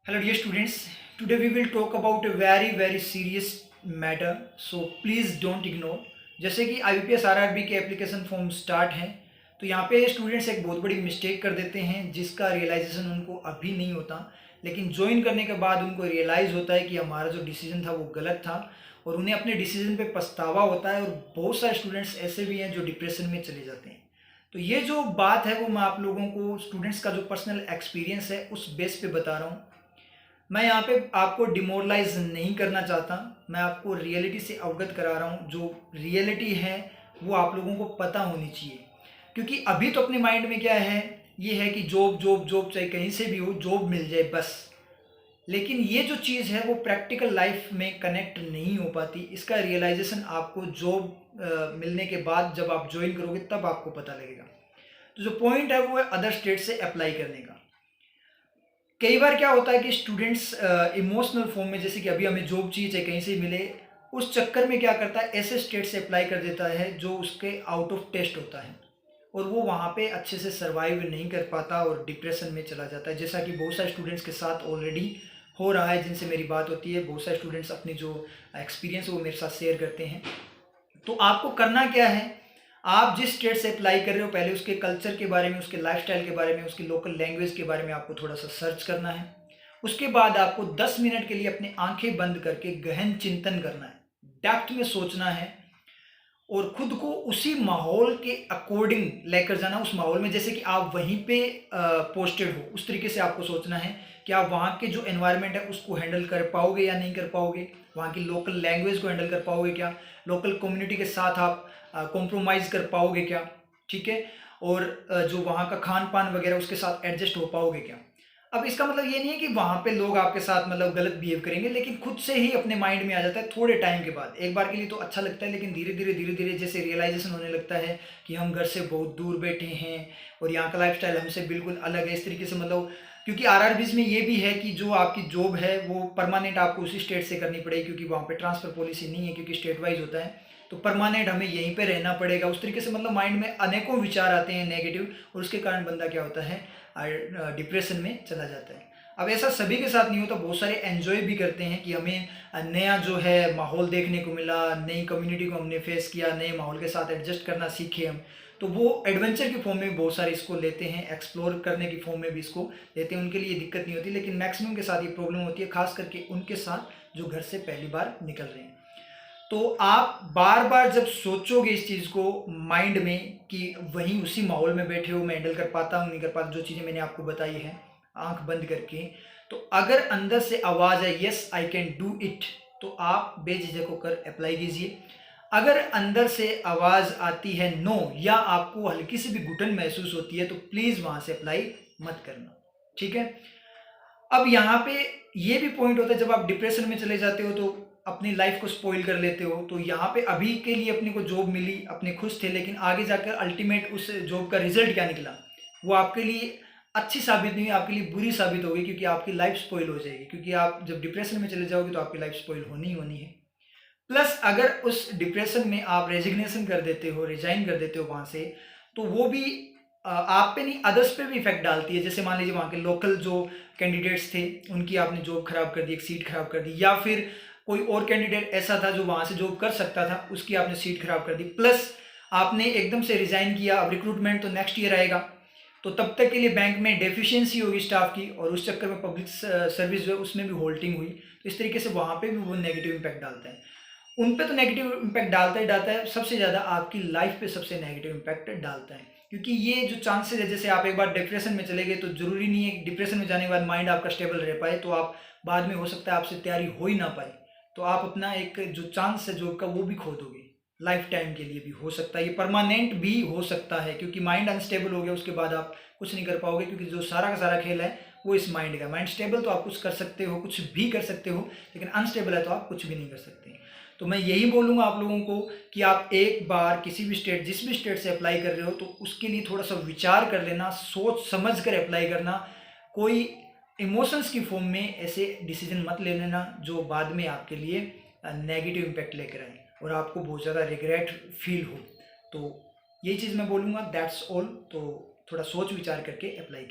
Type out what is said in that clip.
Hello dear students, today we will talk about a very serious matter, so please don't ignore। जैसे कि IBPS RRB के application form start हैं, तो यहाँ पे स्टूडेंट्स एक बहुत बड़ी मिस्टेक कर देते हैं जिसका रियलाइजेशन उनको अभी नहीं होता, लेकिन ज्वाइन करने के बाद उनको रियलाइज़ होता है कि हमारा जो डिसीजन था वो गलत था और उन्हें अपने डिसीजन पे पछतावा होता है। और बहुत सारे स्टूडेंट्स ऐसे भी हैं जो डिप्रेशन में चले जाते हैं। तो ये जो बात है वो मैं आप लोगों को स्टूडेंट्स का जो पर्सनल एक्सपीरियंस है उस बेस पे बता रहा हूँ। मैं यहाँ पे आपको डिमोरलाइज नहीं करना चाहता, मैं आपको रियलिटी से अवगत करा रहा हूँ। जो रियलिटी है वो आप लोगों को पता होनी चाहिए, क्योंकि अभी तो अपने माइंड में क्या है, ये है कि जॉब जॉब जॉब, चाहे कहीं से भी हो जॉब मिल जाए बस। लेकिन ये जो चीज़ है वो प्रैक्टिकल लाइफ में कनेक्ट नहीं हो पाती। इसका रियलाइजेशन आपको जॉब मिलने के बाद जब आप ज्वाइन करोगे तब आपको पता लगेगा। तो जो पॉइंट है वो है अदर स्टेट से अप्लाई करने का। कई बार क्या होता है कि स्टूडेंट्स इमोशनल फॉर्म में, जैसे कि अभी हमें जॉब चाहिए चाहे कहीं से मिले, उस चक्कर में क्या करता है, ऐसे स्टेट से अप्लाई कर देता है जो उसके आउट ऑफ टेस्ट होता है और वो वहाँ पे अच्छे से सर्वाइव नहीं कर पाता और डिप्रेशन में चला जाता है। जैसा कि बहुत सारे स्टूडेंट्स के साथ ऑलरेडी हो रहा है जिनसे मेरी बात होती है। बहुत सारे स्टूडेंट्स अपनी जो एक्सपीरियंस वो मेरे साथ शेयर करते हैं। तो आपको करना क्या है, आप जिस स्टेट से अप्लाई कर रहे हो पहले उसके कल्चर के बारे में, उसके लाइफस्टाइल के बारे में, उसकी लोकल लैंग्वेज के बारे में आपको थोड़ा सा सर्च करना है। उसके बाद आपको 10 मिनट के लिए अपनी आंखें बंद करके गहन चिंतन करना है, डेप्थ में सोचना है और खुद को उसी माहौल के अकॉर्डिंग लेकर जाना। उस माहौल में जैसे कि आप वहीं पे पोस्टेड हो उस तरीके से आपको सोचना है कि आप वहाँ के जो एनवायरनमेंट है उसको हैंडल कर पाओगे या नहीं कर पाओगे, वहाँ की लोकल लैंग्वेज को हैंडल कर पाओगे क्या, लोकल कम्युनिटी के साथ आप कॉम्प्रोमाइज़ कर पाओगे क्या, ठीक है, और जो वहाँ का खान पान वगैरह उसके साथ एडजस्ट हो पाओगे क्या। अब इसका मतलब ये नहीं है कि वहाँ पे लोग आपके साथ मतलब गलत बिहेव करेंगे, लेकिन खुद से ही अपने माइंड में आ जाता है थोड़े टाइम के बाद। एक बार के लिए तो अच्छा लगता है, लेकिन धीरे धीरे जैसे रियलाइजेशन होने लगता है कि हम घर से बहुत दूर बैठे हैं और यहाँ का लाइफस्टाइल हमसे बिल्कुल अलग है। इस तरीके से मतलब, क्योंकि आरआरबीज में ये भी है कि जो आपकी जॉब है वो परमानेंट आपको उसी स्टेट से करनी पड़ेगी, क्योंकि वहाँ पे ट्रांसफ़र पॉलिसी नहीं है, क्योंकि स्टेट वाइज होता है। तो परमानेंट हमें यहीं पे रहना पड़ेगा। उस तरीके से मतलब माइंड में अनेकों विचार आते हैं नेगेटिव, और उसके कारण बंदा क्या होता है, डिप्रेशन में चला जाता है। अब ऐसा सभी के साथ नहीं होता, बहुत सारे एंजॉय भी करते हैं कि हमें नया जो है माहौल देखने को मिला, नई कम्युनिटी को हमने फेस किया, नए माहौल के साथ एडजस्ट करना सीखे हम। तो वो एडवेंचर के फॉर्म में भी बहुत सारे इसको लेते हैं, एक्सप्लोर करने की फॉर्म में भी इसको लेते हैं। उनके लिए दिक्कत नहीं होती, लेकिन मैक्सिमम के साथ ये प्रॉब्लम होती है, खास करके उनके साथ जो घर से पहली बार निकल रहे हैं। तो आप बार बार जब सोचोगे इस चीज़ को माइंड में कि वहीं उसी माहौल में बैठे हो, मैं हैंडल कर पाता हूँ नहीं कर पाता, जो चीज़ें मैंने आपको बताई हैं आंख बंद करके, तो अगर अंदर से आवाज़ है yes I can do it, तो आप बेझिझक होकर अप्लाई कीजिए। अगर अंदर से आवाज़ आती है नो, या आपको हल्की सी भी घुटन महसूस होती है, तो प्लीज़ वहाँ से अप्लाई मत करना, ठीक है। अब यहाँ पे ये भी पॉइंट होता है, जब आप डिप्रेशन में चले जाते हो तो अपनी लाइफ को स्पॉइल कर लेते हो। तो यहाँ पे अभी के लिए अपने को जॉब मिली, अपने खुश थे, लेकिन आगे जाकर अल्टीमेट उस जॉब का रिजल्ट क्या निकला वो आपके लिए अच्छी साबित नहीं हुई, आपके लिए बुरी साबित होगी, क्योंकि आपकी लाइफ स्पॉइल हो जाएगी। क्योंकि आप जब डिप्रेशन में चले जाओगे तो आपकी लाइफ स्पॉइल होनी ही होनी है। प्लस अगर उस डिप्रेशन में आप रेजिग्नेशन कर देते हो, रिजाइन कर देते हो वहाँ से, तो वो भी आप पे नहीं अदर्स पे भी इफेक्ट डालती है। जैसे मान लीजिए वहाँ के लोकल जो कैंडिडेट्स थे उनकी आपने जॉब खराब कर दी, एक सीट खराब कर दी, या फिर कोई और कैंडिडेट ऐसा था जो वहाँ से जॉब कर सकता था, उसकी आपने सीट खराब कर दी। प्लस आपने एकदम से रिजाइन किया, अब रिक्रूटमेंट तो नेक्स्ट ईयर आएगा, तो तब तक के लिए बैंक में डेफिशिएंसी होगी स्टाफ की, और उस चक्कर में पब्लिक सर्विस जो है उसमें भी होल्टिंग हुई। तो इस तरीके से वहाँ पे भी वो नेगेटिव इम्पैक्ट डालता है। उन पे तो नेगेटिव इम्पैक्ट डालता ही डालता है, सबसे ज़्यादा आपकी लाइफ पे सबसे नेगेटिव इम्पैक्ट डालता है। क्योंकि ये जो चांसेस है, जैसे आप एक बार डिप्रेशन में चले गए तो ज़रूरी नहीं है कि डिप्रेशन में जाने के बाद माइंड आपका स्टेबल रह पाए, तो आप बाद में हो सकता है आपसे तैयारी हो ही ना पाए, तो आप अपना एक जो चांस है जॉब का वो भी खो दोगे। लाइफ टाइम के लिए भी हो सकता है, ये परमानेंट भी हो सकता है, क्योंकि माइंड अनस्टेबल हो गया उसके बाद आप कुछ नहीं कर पाओगे, क्योंकि जो सारा का सारा खेल है वो इस माइंड का। माइंड स्टेबल तो आप कुछ कर सकते हो, कुछ भी कर सकते हो, लेकिन अनस्टेबल है तो आप कुछ भी नहीं कर सकते। तो मैं यही बोलूँगा आप लोगों को कि आप एक बार किसी भी स्टेट, जिस भी स्टेट से अप्लाई कर रहे हो, तो उसके लिए थोड़ा सा विचार कर लेना, सोच समझ कर अप्लाई करना। कोई इमोशंस की फॉर्म में ऐसे डिसीजन मत ले लेना जो बाद में आपके लिए नेगेटिव इम्पैक्ट लेकर आए और आपको बहुत ज़्यादा रिग्रेट फील हो। तो यही चीज़ मैं बोलूँगा, दैट्स ऑल। तो थोड़ा सोच विचार करके अप्लाई